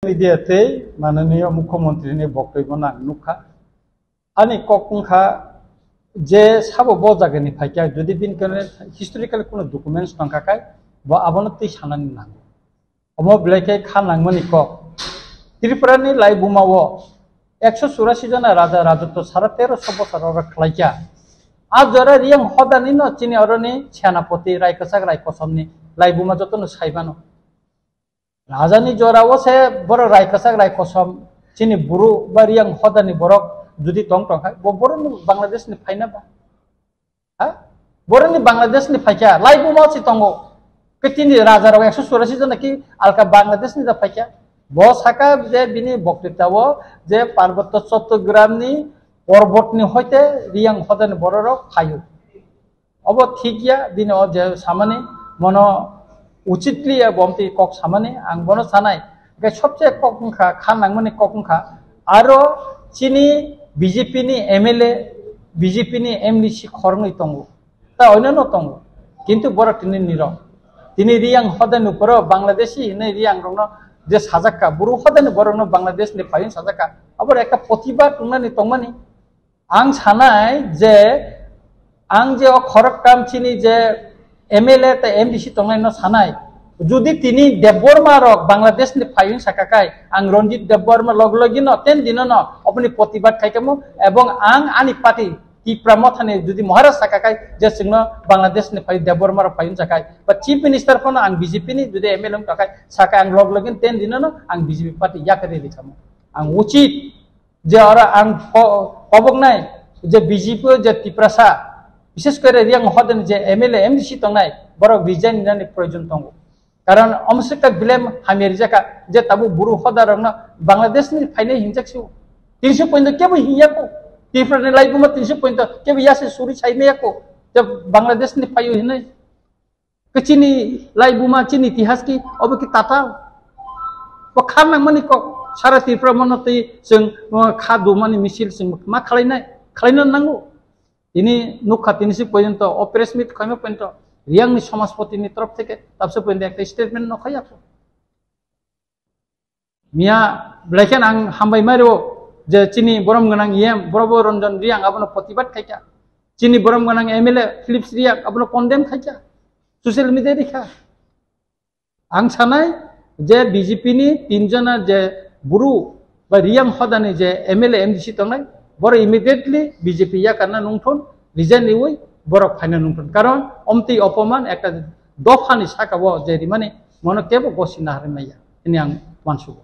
মিডিয়াতে মাননীয় মুখ্যমন্ত্রীনি বক্তব্য নাং নুখা আনি ককংখা যে সাবো ব জায়গানি ফাইকা যদি দিন কারণে হিস্টোরিক্যাল কোনো ডকুমেন্টস নংকাকাই বা আবনতি সানানি নাঙ্গো অম ব্লেকে খা নাংমনি ক ত্রিপুরানি লাই বুমাও 184 जना রাজা রাজত্ব সারা 1300 বছর ওরা খাইকা আজ যারা রিয়াং হদানি ন চিনি অরনি সেনাপতি রায়কসাক রায়কসমনি লাই বুমা যতন সাইবানো রাজানি জরাও সে বড় রায়কসাক রায়কসম চিনি বুরু বা রিয়াং হদানি বরক যদি টং টংখাই বড় বাংলাদেশ नि फाइना बा हा बरनि बांग्लादेश नि फाइका लाई बुमा सि टंगो केतिनि राजा राव 184 जना कि आलका बांग्लादेश नि दा फाइका ब साका जे बिनि बक्तृताओ जे पार्वत्य चट्टग्रामनि पर्वतनि हयते रियां हदानि बरर फायु अब थिकिया बिनि अ जे सामानि मन उचितलि बमति कक सामानि आं बन सानाय के सबसे ककंखा खानांगमनि ककंखा आरो चिनि बीजेपी नि एमएलए बीजेपी नि एमडीसी खरंगै तंगो ता अयनो तंगो किन्तु बर तिनि निर तिनि रियां हदानि ऊपर बांग्लादेशी ने रियां रंग जे साजाका बुरु हदानि बरनो बांग्लादेश नि फाइन साजाका अबर एका प्रतिभा तुंनानि तंमानि आं सानाय जे आं जे खरगकाम चिनि जे एमएलए ता एमडीसी तंनाय न सानाय जुदि तिनि देबबर्मा रक बांग्लादेश नि फाइन साकाकाय आं रंजित देबबर्मा लगलगि न 10 दिन न अपनी प्रतिभा खाइकामु एवं आं आनि पार्टी की प्रमथानि जुदि महाराज साकाकाय जे सिंह बांग्लादेश नि फाइन देबबर्मा रक फाइन साकाय बा चीफ मिनिस्टर फन आं बीजेपी नि जुदि एमएलए थाकाय साका आं लगलगि 10 दिन न आं बीजेपी पार्टी याकरे लिखामु आं उचित जे आरो आं पबगनाय जे बीजेपी जे तिप्रासा विशेष करे रियां हदन जे एमएलए एमडीसी तंनाय बरक रिजाइन नि प्रयोजन तंगो कारण अमसका ब्लेम हामेर जाका जे ताबु बुरु हदारंना बांग्लादेश नि फाइने हिंजाकसु 300 पॉइंट केबो हियाको तिफ्राने लाइबुमा 300 पॉइंट केबो यासे सुरि साइनेयाको जब बांग्लादेश नि फाइयो हिनै कचिनि लाइबुमा चिनि इतिहास की अब की ताता ब खाना मनि को सारा तिफ्रा मनतै जों खा दुमानि मिसिल जों मा खालायनो नांगौ इनि नुखा 300 पॉइंट ऑपरेशन मिट खयमा पॉइंट रियां नि समाजपति नि तरफ থেকে তাবসে পয়েন্ট একটা স্টেটমেন্ট নখায়াকো मिया ब्लेकेन आं हामबाय मारो जे चिनि बरम गनां एम बरब रंजन रियां आबनो प्रतिबाद खायका चिनि बरम गनां एमएलए फिलिप्स रियां आबनो कन्डेम खायका सोशल मीडिया रेखा आं सानाय जे बीजेपी नि 3 जना जे बुरु बा रियां हदानि जे एमएलए एमडीसी तंनाय बर इमिडिएटली बीजेपी या करना नंथन रिजाइन निवै बरक फाइना नंथन कारण अमति अपमान একটা দফানি সাকাবো যে মানে মনে কেবো গসিনা হারমাইয়া ইনি आं मानसुगो